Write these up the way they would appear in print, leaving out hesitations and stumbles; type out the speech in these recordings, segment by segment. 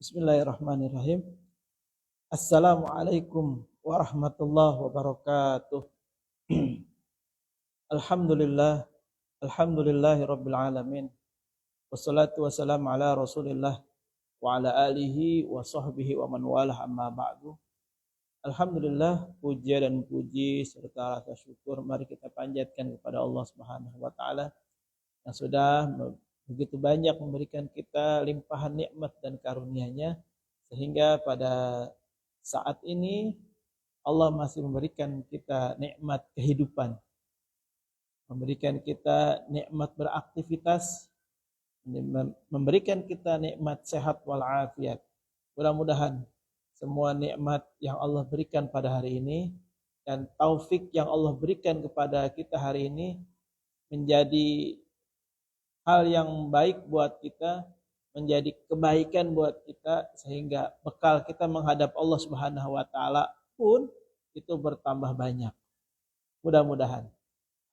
Bismillahirrahmanirrahim. Assalamualaikum warahmatullahi wabarakatuh. Alhamdulillah, alhamdulillahi rabbil alamin. Wassalatu wassalamu ala Rasulillah wa ala alihi wa sahbihi wa man walah, amma ba'du. Alhamdulillah, puja dan puji serta rasa syukur mari kita panjatkan kepada Allah Subhanahu wa taala yang sudah begitu banyak memberikan kita limpahan nikmat dan karunia-Nya, sehingga pada saat ini Allah masih memberikan kita nikmat kehidupan, memberikan kita nikmat beraktivitas, memberikan kita nikmat sehat walafiat. Mudah-mudahan semua nikmat yang Allah berikan pada hari ini dan taufik yang Allah berikan kepada kita hari ini menjadi hal yang baik buat kita, menjadi kebaikan buat kita, sehingga bekal kita menghadap Allah Subhanahu wa taala pun itu bertambah banyak. Mudah-mudahan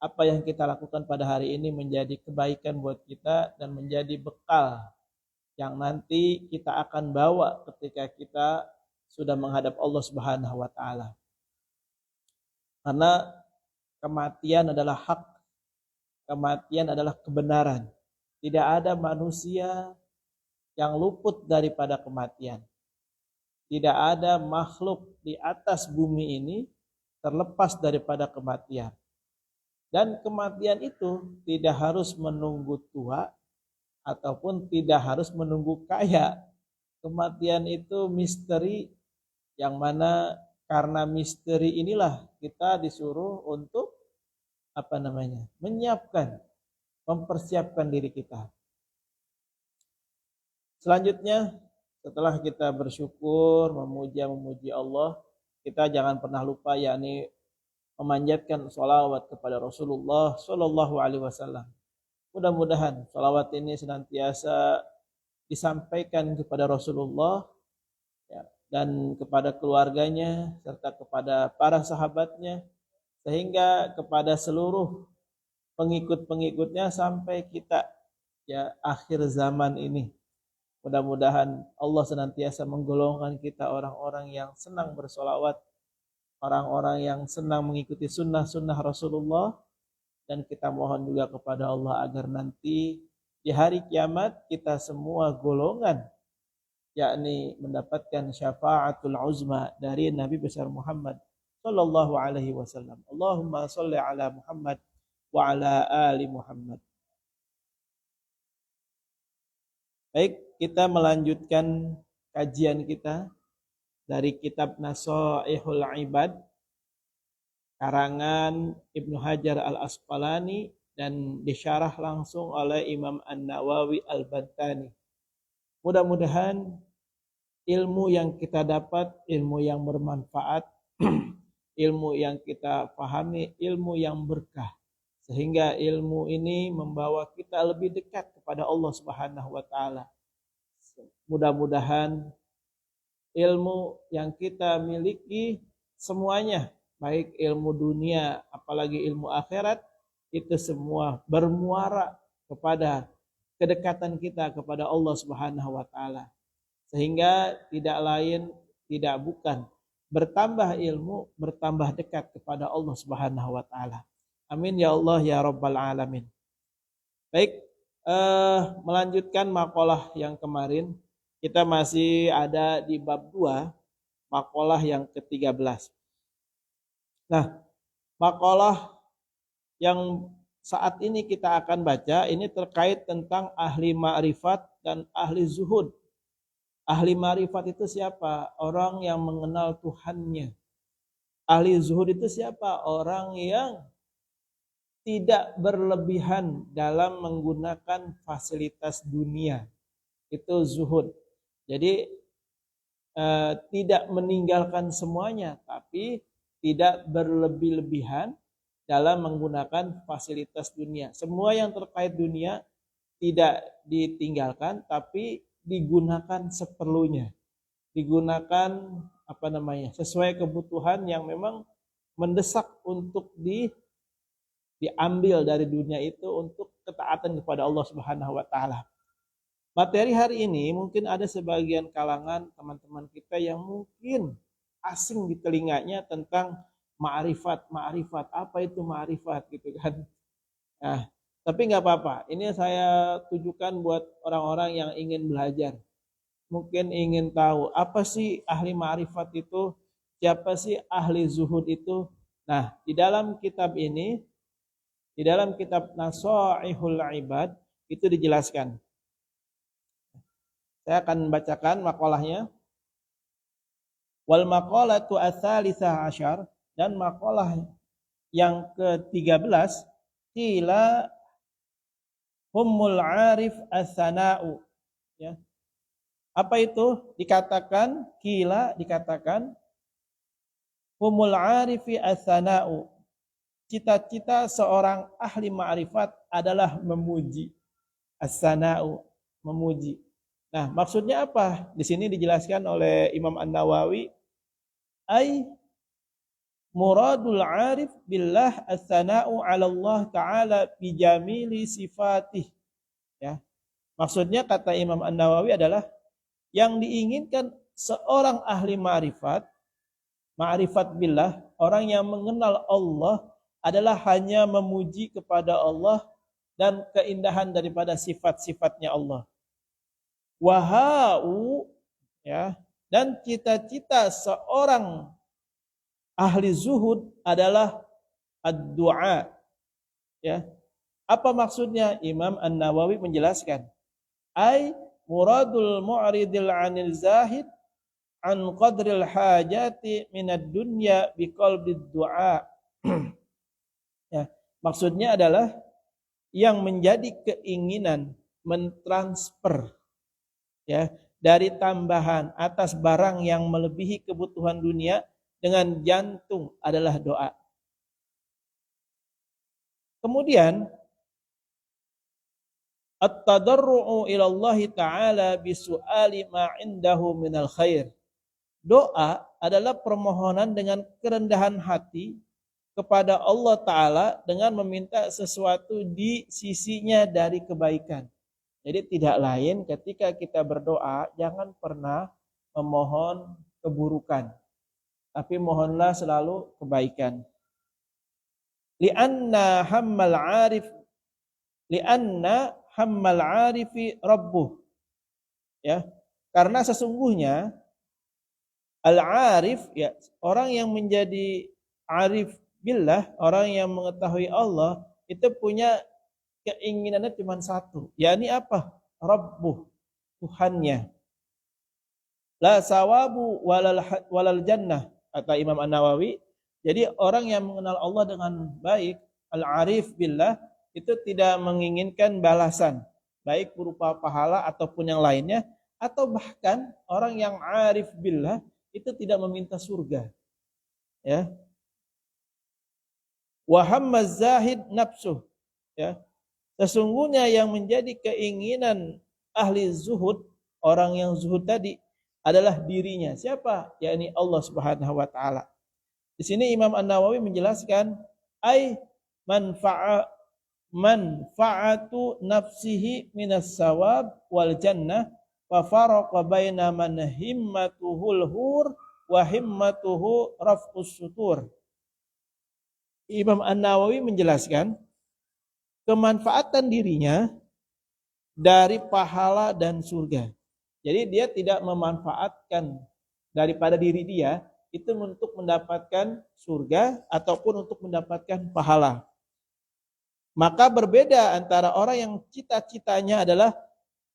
apa yang kita lakukan pada hari ini menjadi kebaikan buat kita dan menjadi bekal yang nanti kita akan bawa ketika kita sudah menghadap Allah Subhanahu wa taala. Karena kematian adalah hak, kematian adalah kebenaran. Tidak ada manusia yang luput daripada kematian. Tidak ada makhluk di atas bumi ini terlepas daripada kematian. Dan kematian itu tidak harus menunggu tua ataupun tidak harus menunggu kaya. Kematian itu misteri yang mana karena misteri inilah kita disuruh untuk menyiapkan, mempersiapkan diri kita. Selanjutnya, setelah kita bersyukur, memuji Allah, kita jangan pernah lupa yakni memanjatkan sholawat kepada Rasulullah Shallallahu Alaihi Wasallam. Mudah-mudahan sholawat ini senantiasa disampaikan kepada Rasulullah ya, dan kepada keluarganya serta kepada para sahabatnya, sehingga kepada seluruh pengikut-pengikutnya sampai kita ya akhir zaman ini. Mudah-mudahan Allah senantiasa menggolongkan kita orang-orang yang senang bersolawat, orang-orang yang senang mengikuti sunnah-sunnah Rasulullah, dan kita mohon juga kepada Allah agar nanti di hari kiamat kita semua golongan yakni mendapatkan syafaatul uzma dari Nabi besar Muhammad sallallahu alaihi wasallam. Allahumma shalli ala Muhammad wa ala ali Muhammad. Baik, kita melanjutkan kajian kita dari kitab Nasaihul Ibad karangan Ibnu Hajar Al-Asqalani dan disyarah langsung oleh Imam An-Nawawi Al-Bantani. Mudah-mudahan ilmu yang kita dapat, ilmu yang bermanfaat, ilmu yang kita pahami, ilmu yang berkah, sehingga ilmu ini membawa kita lebih dekat kepada Allah Subhanahu wa taala. Mudah-mudahan ilmu yang kita miliki semuanya, baik ilmu dunia apalagi ilmu akhirat, itu semua bermuara kepada kedekatan kita kepada Allah Subhanahu wa taala. Sehingga tidak lain tidak bukan bertambah ilmu, bertambah dekat kepada Allah Subhanahu wa taala. Amin ya Allah ya rabbal alamin. Baik, melanjutkan makalah yang kemarin, kita masih ada di bab 2, makalah yang ke-13. Nah, makalah yang saat ini kita akan baca ini terkait tentang ahli ma'rifat dan ahli zuhud. Ahli ma'rifat itu siapa? Orang yang mengenal Tuhannya. Ahli zuhud itu siapa? Orang yang tidak berlebihan dalam menggunakan fasilitas dunia. Itu zuhud. Jadi tidak meninggalkan semuanya, tapi tidak berlebih-lebihan dalam menggunakan fasilitas dunia. Semua yang terkait dunia tidak ditinggalkan, tapi digunakan seperlunya. Digunakan sesuai kebutuhan yang memang mendesak untuk diambil dari dunia itu untuk ketaatan kepada Allah Subhanahu wa taala. materi hari ini mungkin ada sebagian kalangan teman-teman kita yang mungkin asing di telinganya tentang ma'rifat. Apa itu ma'rifat gitu kan. Nah, tapi nggak apa-apa. Ini saya tujukan buat orang-orang yang ingin belajar. Mungkin ingin tahu apa sih ahli ma'rifat itu, siapa sih ahli zuhud itu. Nah, di dalam kitab ini, di dalam kitab Nasaihul Ibad itu dijelaskan. Saya akan bacakan makalahnya. Wal maqalatu ats-tsalitsah asyar, dan makalah yang ke-13, qila humul arif as-sana'u, ya. Apa itu? Dikatakan humul arifi as-sana'u. Cita-cita seorang ahli ma'rifat adalah memuji. As-sana'u, memuji. Nah, maksudnya apa? Di sini dijelaskan oleh Imam An-Nawawi, ai muradul arif billah as-sana'u 'ala Allah taala bi jamili sifatih. Ya. Maksudnya kata Imam An-Nawawi adalah yang diinginkan seorang ahli ma'rifat billah, orang yang mengenal Allah adalah hanya memuji kepada Allah dan keindahan daripada sifat-sifatnya Allah. Wahau, ya, dan cita-cita seorang ahli zuhud adalah ad-du'a, ya. Apa maksudnya? Imam An-Nawawi menjelaskan, ai muradul mu'ridil 'anil zahid an qadril hajati minad dunya biqalbid du'a. Ya, maksudnya adalah yang menjadi keinginan mentransfer, ya, dari tambahan atas barang yang melebihi kebutuhan dunia dengan jantung adalah doa. Kemudian at-tadarru'u ila Allah taala bisu'ali ma 'indahu minal khair. Doa adalah permohonan dengan kerendahan hati kepada Allah taala dengan meminta sesuatu di sisinya dari kebaikan. Jadi tidak lain ketika kita berdoa, jangan pernah memohon keburukan, tapi mohonlah selalu kebaikan. Lianna hammal arifi rabbuh. Ya, karena sesungguhnya al-arif, ya, orang yang menjadi arif billah, orang yang mengetahui Allah, itu punya keinginannya cuma satu, yakni apa? Rabbuh, Tuhannya. La sawabu walal jannah, kata Imam An-Nawawi. Jadi orang yang mengenal Allah dengan baik, al-arif billah, itu tidak menginginkan balasan, baik berupa pahala ataupun yang lainnya, atau bahkan orang yang arif billah itu tidak meminta surga. Ya. Wa hammaz zahid nafsuh, ya. Sesungguhnya yang menjadi keinginan ahli zuhud, orang yang zuhud tadi, adalah dirinya. Siapa? Yakni Allah Subhanahu wa taala. Di sini Imam An-Nawawi menjelaskan, ai manfa'atu nafsihi minas sawab wal jannah wa faraqa baina man himmatuhul hur wa himmatuhu raf'us sutur. Imam An-Nawawi menjelaskan kemanfaatan dirinya dari pahala dan surga. Jadi dia tidak memanfaatkan daripada diri dia itu untuk mendapatkan surga ataupun untuk mendapatkan pahala. Maka berbeda antara orang yang cita-citanya adalah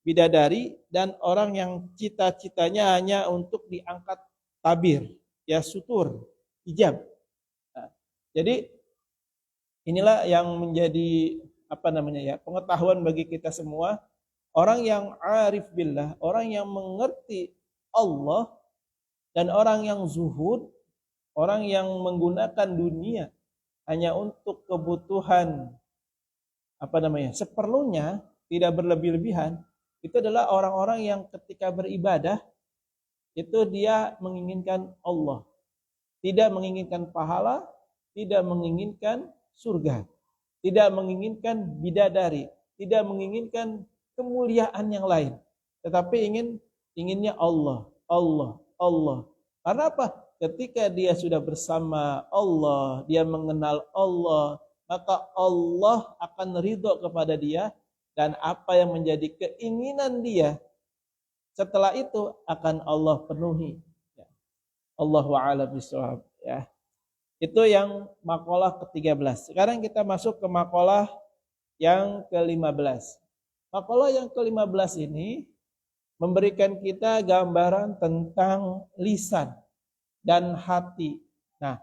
bidadari dan orang yang cita-citanya hanya untuk diangkat tabir, ya, sutur, hijab. Nah, jadi inilah yang menjadi pengetahuan bagi kita semua. Orang yang arif billah, orang yang mengerti Allah, dan orang yang zuhud, orang yang menggunakan dunia hanya untuk kebutuhan seperlunya, tidak berlebih-lebihan, itu adalah orang-orang yang ketika beribadah itu dia menginginkan Allah, tidak menginginkan pahala, tidak menginginkan surga, tidak menginginkan bidadari, tidak menginginkan kemuliaan yang lain. tetapi inginnya Allah, Allah, Allah. Karena apa? Ketika dia sudah bersama Allah, dia mengenal Allah, maka Allah akan ridho kepada dia, dan apa yang menjadi keinginan dia setelah itu akan Allah penuhi. Ya. Allahu a'lam bishawab. Ya. Itu yang makalah ke-13. Sekarang kita masuk ke makalah yang ke-15. Makalah yang ke-15 ini memberikan kita gambaran tentang lisan dan hati. Nah,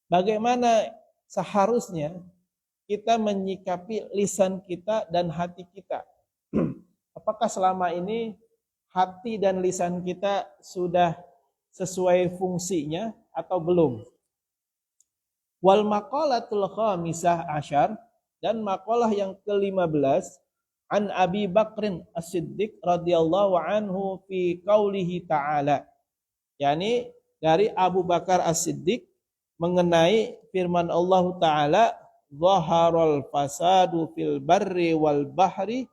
bagaimana seharusnya kita menyikapi lisan kita dan hati kita? Apakah selama ini hati dan lisan kita sudah sesuai fungsinya atau belum? Wal maqalatul khamisah asyar, dan makalah yang ke-15, an Abi Bakrin As-Siddiq radhiyallahu anhu fi qaulihi ta'ala, yakni dari Abu Bakar As-Siddiq mengenai firman Allah Ta'ala, zaharal fasadu fil barri wal bahri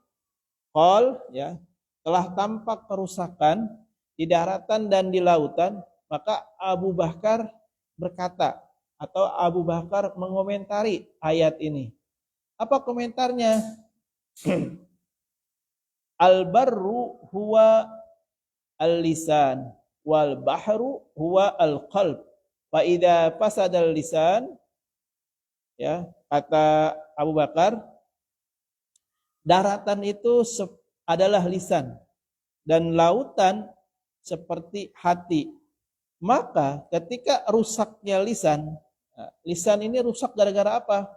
qal, ya, telah tampak kerusakan di daratan dan di lautan. Maka Abu Bakar berkata, atau Abu Bakar mengomentari ayat ini. Apa komentarnya? Al-barru huwa al-lisan wal bahru huwa al-qalb. Fa idza fasada al-lisan, ya, kata Abu Bakar, daratan itu adalah lisan dan lautan seperti hati. Maka ketika rusaknya lisan, lisan ini rusak gara-gara apa?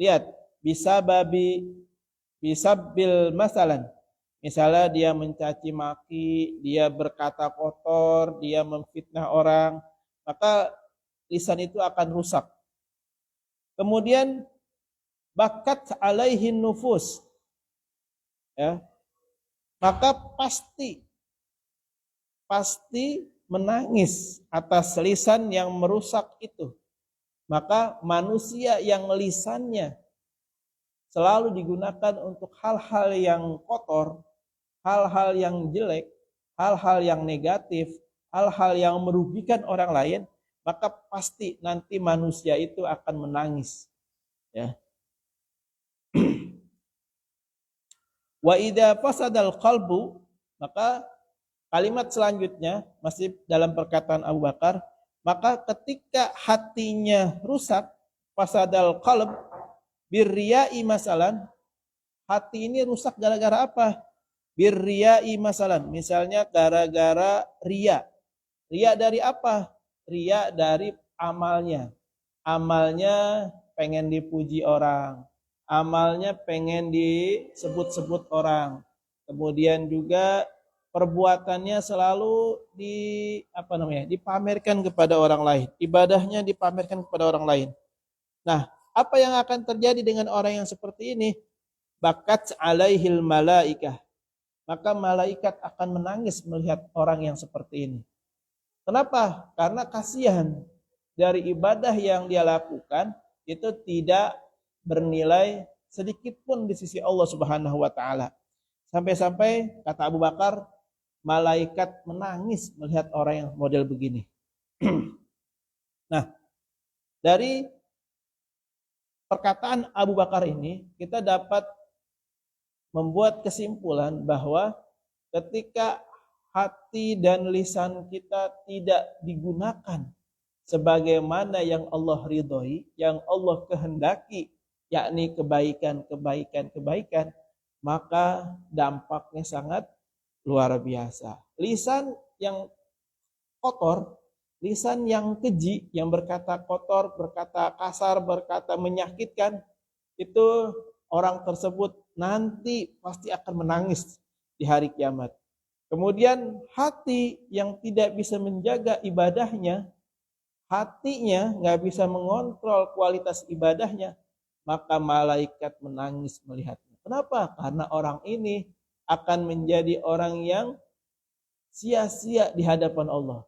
Lihat, bisa bil masalan. Misalnya dia mencaci maki, dia berkata kotor, dia memfitnah orang, maka lisan itu akan rusak. Kemudian bakat alaihin nufus, ya, maka pasti menangis atas lisan yang merusak itu. Maka manusia yang lisannya selalu digunakan untuk hal-hal yang kotor, hal-hal yang jelek, hal-hal yang negatif, hal-hal yang merugikan orang lain, maka pasti nanti manusia itu akan menangis. Ya. Wa idza fasadal qalbu, maka kalimat selanjutnya masih dalam perkataan Abu Bakar, maka ketika hatinya rusak, fasadal qalb birriya'i masalan, hati ini rusak gara-gara apa? Birriya'i masalan, misalnya gara-gara riya. Riya dari apa? Riya dari amalnya. Amalnya pengen dipuji orang, amalnya pengen disebut-sebut orang. Kemudian juga perbuatannya selalu dipamerkan kepada orang lain. Ibadahnya dipamerkan kepada orang lain. Nah, apa yang akan terjadi dengan orang yang seperti ini? Bakat alaihil malaikah. Maka malaikat akan menangis melihat orang yang seperti ini. Kenapa? Karena kasihan dari ibadah yang dia lakukan itu tidak bernilai sedikit pun di sisi Allah Subhanahu wa taala. Sampai-sampai kata Abu Bakar, malaikat menangis melihat orang yang model begini. Nah, dari perkataan Abu Bakar ini kita dapat membuat kesimpulan bahwa ketika hati dan lisan kita tidak digunakan sebagaimana yang Allah ridhoi, yang Allah kehendaki, yakni kebaikan, maka dampaknya sangat luar biasa. Lisan yang kotor, lisan yang keji, yang berkata kotor, berkata kasar, berkata menyakitkan, itu orang tersebut nanti pasti akan menangis di hari kiamat. Kemudian hati yang tidak bisa menjaga ibadahnya, hatinya nggak bisa mengontrol kualitas ibadahnya, maka malaikat menangis melihatnya. Kenapa? Karena orang ini akan menjadi orang yang sia-sia di hadapan Allah.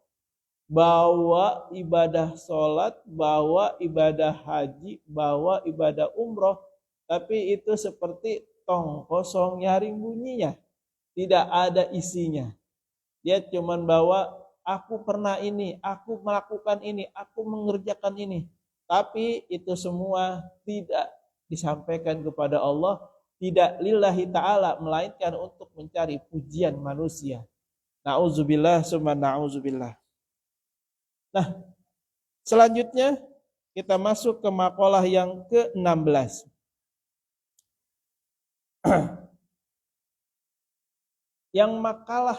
Bawa ibadah sholat, bawa ibadah haji, bawa ibadah umroh, tapi itu seperti tong kosong nyaring bunyinya. tidak ada isinya. Dia cuman bawa, aku pernah ini, aku melakukan ini, aku mengerjakan ini. Tapi itu semua tidak disampaikan kepada Allah, tidak lillahi ta'ala, melainkan untuk mencari pujian manusia. Na'udzubillah summa na'udzubillah. Nah, selanjutnya kita masuk ke makalah yang ke-16. Yang makalah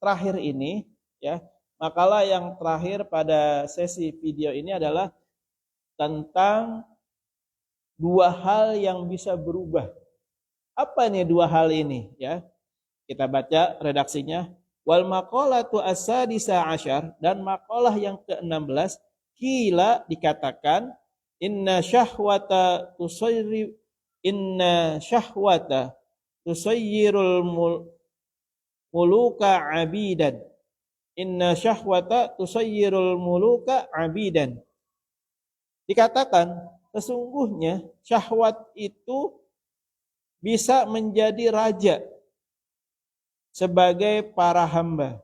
terakhir ini, ya, makalah yang terakhir pada sesi video ini adalah tentang dua hal yang bisa berubah. Apa nih dua hal ini? Ya, kita baca redaksinya. Wal maqalatu as-sadisa asyar, dan makalah yang ke-16, kila dikatakan inna syahwata tusayyirul muluka abidan. Inna syahwata tusayyirul muluka abidan. Dikatakan sesungguhnya syahwat itu bisa menjadi raja sebagai para hamba.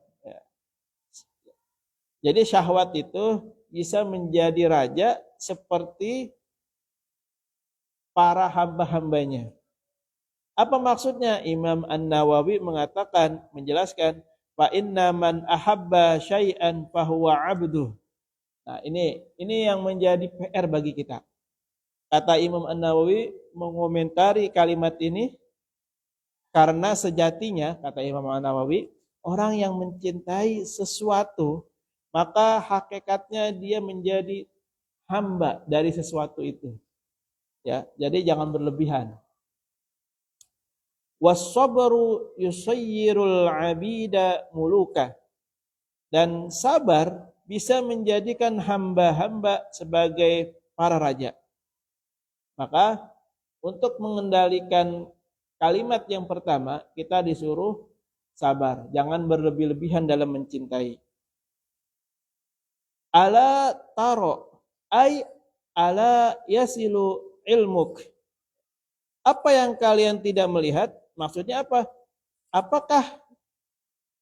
Jadi syahwat itu bisa menjadi raja seperti para hamba-hambanya. Apa maksudnya? Imam An-Nawawi mengatakan, menjelaskan, fa inna man ahabba syai'an fahuwa 'abduh. Nah, ini yang menjadi PR bagi kita. Kata Imam An-Nawawi mengomentari kalimat ini, karena sejatinya, kata Imam An-Nawawi, orang yang mencintai sesuatu, maka hakikatnya dia menjadi hamba dari sesuatu itu. Ya, jadi jangan berlebihan. Was-sabru yusayyirul 'abida muluka. Dan sabar bisa menjadikan hamba-hamba sebagai para raja. Maka untuk mengendalikan kalimat yang pertama, kita disuruh sabar, jangan berlebih-lebihan dalam mencintai. Ala taro ay ala yasilu ilmuk. Apa yang kalian tidak melihat? Maksudnya apa? Apakah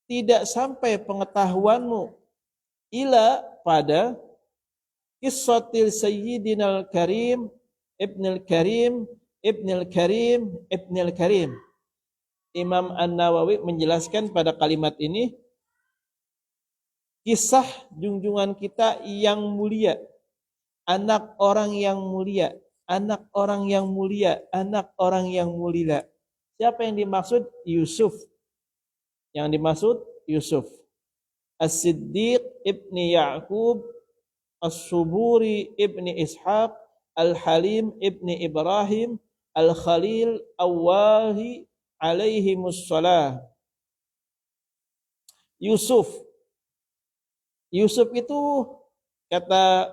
tidak sampai pengetahuanmu ila pada qissatil sayyidinal karim ibnil karim ibnil karim ibnil karim. Imam An-Nawawi menjelaskan pada kalimat ini kisah junjungan kita yang mulia, anak orang yang mulia, anak orang yang mulia, anak orang yang mulia. Siapa yang dimaksud? Yusuf. Yang dimaksud Yusuf. As-Siddiq ibni Ya'qub, As-Suburi ibni Ishaq, Al-Halim ibni Ibrahim, Al-Khalil Awahi alaihimus salam. Yusuf. Yusuf itu, kata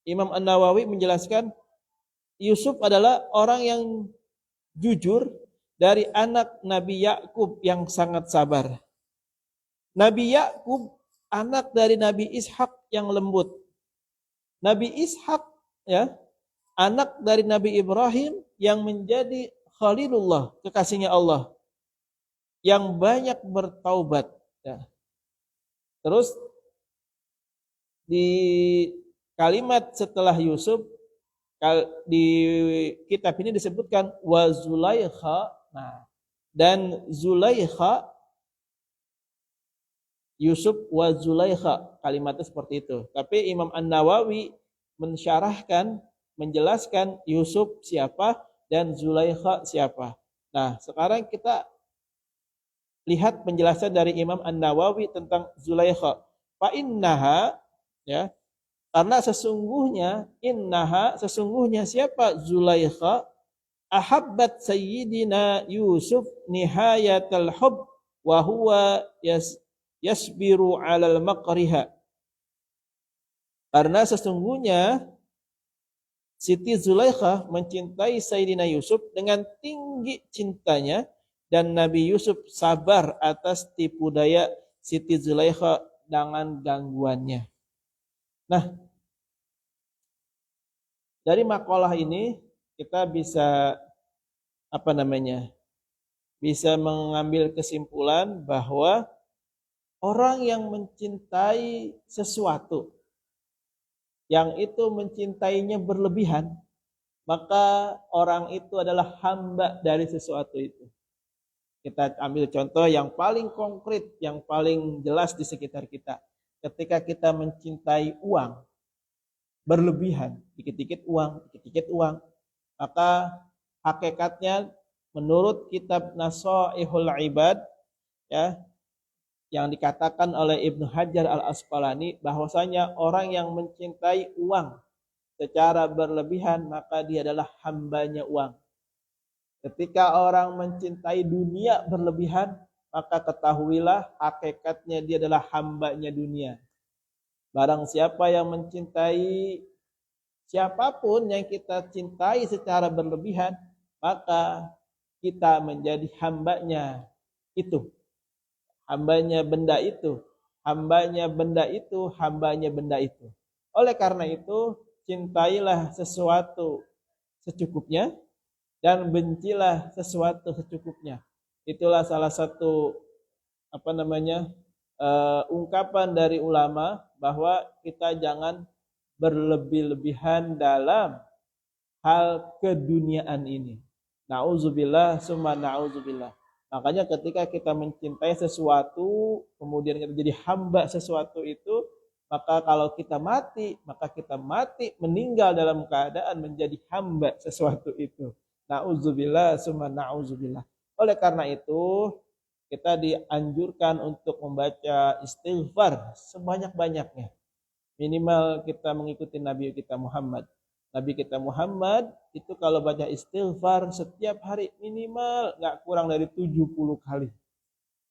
Imam An-Nawawi menjelaskan, Yusuf adalah orang yang jujur dari anak Nabi Yakub yang sangat sabar. Nabi Yakub anak dari Nabi Ishak yang lembut. Nabi Ishak, ya, anak dari Nabi Ibrahim yang menjadi Khalilullah, kekasihnya Allah, yang banyak bertaubat. Ya. Terus di kalimat setelah Yusuf, di kitab ini disebutkan wa Zulaikha. Nah, dan Zulaikha, Yusuf wa Zulaikha, kalimatnya seperti itu. Tapi Imam An-Nawawi mensyarahkan, menjelaskan Yusuf siapa dan Zulaikha siapa. Nah, sekarang kita lihat penjelasan dari Imam An-Nawawi tentang Zulaikha. Fa innaha, ya, karena sesungguhnya siapa Zulaikha, ahabbat sayyidina Yusuf nihayatal hub wa huwa yasbiru 'alal maqriha. Karena sesungguhnya Siti Zulaikha mencintai Sayyidina Yusuf dengan tinggi cintanya, dan Nabi Yusuf sabar atas tipu daya Siti Zulaikha dengan gangguannya. Nah, dari makalah ini kita bisa bisa mengambil kesimpulan bahwa orang yang mencintai sesuatu, yang itu mencintainya berlebihan, maka orang itu adalah hamba dari sesuatu itu. Kita ambil contoh yang paling konkret, yang paling jelas di sekitar kita. Ketika kita mencintai uang berlebihan, dikit-dikit uang, maka hakikatnya menurut kitab Nasaihul Ibad, ya, yang dikatakan oleh Ibnu Hajar Al-Asqalani, bahwasanya orang yang mencintai uang secara berlebihan maka dia adalah hambanya uang. Ketika orang mencintai dunia berlebihan, maka ketahuilah hakikatnya dia adalah hambanya dunia. Barang siapa yang mencintai siapapun yang kita cintai secara berlebihan, maka kita menjadi hambanya itu. Hambanya benda itu. Hambanya benda itu. Hambanya benda itu. Oleh karena itu, cintailah sesuatu secukupnya dan bencilah sesuatu secukupnya. Itulah salah satu ungkapan dari ulama bahwa kita jangan berlebih-lebihan dalam hal keduniaan ini. Nauzubillah summa nauzubillah. Makanya ketika kita mencintai sesuatu, kemudian kita jadi hamba sesuatu itu, maka kalau kita mati, maka kita mati meninggal dalam keadaan menjadi hamba sesuatu itu. Nauzubillah summa nauzubillah. Oleh karena itu, kita dianjurkan untuk membaca istighfar sebanyak-banyaknya. Minimal kita mengikuti Nabi kita Muhammad. Nabi kita Muhammad itu kalau baca istighfar setiap hari minimal nggak kurang dari 70 kali.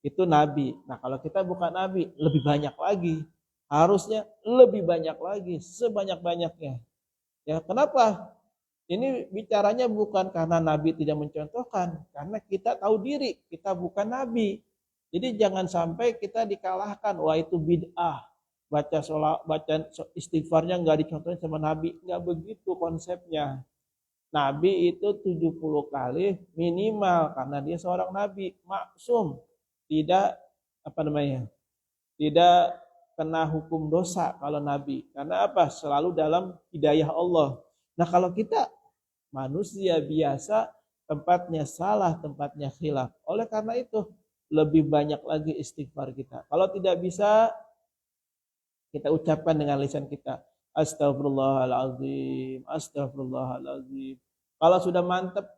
Itu Nabi. Nah kalau kita bukan Nabi, lebih banyak lagi. Harusnya lebih banyak lagi, sebanyak-banyaknya. Ya, kenapa? Ini bicaranya bukan karena Nabi tidak mencontohkan, karena kita tahu diri, kita bukan Nabi. Jadi jangan sampai kita dikalahkan, wah itu bid'ah. Baca istighfarnya nggak dicontohin sama Nabi, nggak begitu konsepnya. Nabi itu 70 kali minimal karena dia seorang nabi maksum, tidak tidak kena hukum dosa kalau nabi. Karena apa? Selalu dalam hidayah Allah. Nah kalau kita manusia biasa, tempatnya salah, tempatnya khilaf. Oleh karena itu lebih banyak lagi istighfar kita. Kalau tidak bisa, kita ucapkan dengan lisan kita, astagfirullahaladzim, astagfirullahaladzim. Kalau sudah mantap,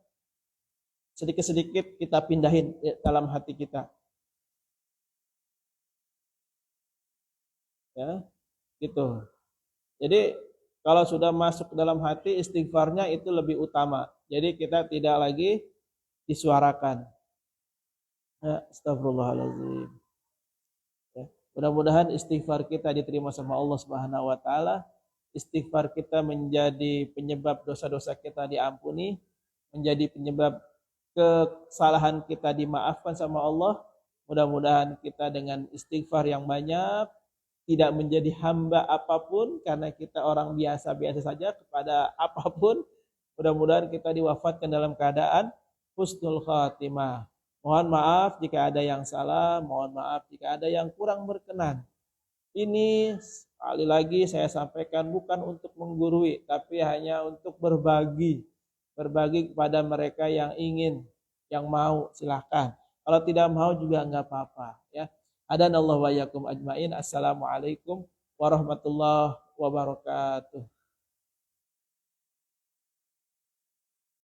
sedikit-sedikit kita pindahin dalam hati kita. Ya, gitu. Jadi kalau sudah masuk dalam hati, istighfarnya itu lebih utama. Jadi kita tidak lagi disuarakan. Ya, astagfirullahaladzim. Ya, mudah-mudahan istighfar kita diterima sama Allah Subhanahu wa taala. Istighfar kita menjadi penyebab dosa-dosa kita diampuni, menjadi penyebab kesalahan kita dimaafkan sama Allah. Mudah-mudahan kita dengan istighfar yang banyak, tidak menjadi hamba apapun karena kita orang biasa-biasa saja kepada apapun. Mudah-mudahan kita diwafatkan dalam keadaan husnul khatimah. Mohon maaf jika ada yang salah, mohon maaf jika ada yang kurang berkenan. Ini sekali lagi saya sampaikan bukan untuk menggurui, tapi hanya untuk berbagi. Berbagi kepada mereka yang ingin, yang mau, silahkan. Kalau tidak mau juga enggak apa-apa, ya. Adanallahu wa iyyakum ajmain. Assalamualaikum warahmatullahi wabarakatuh.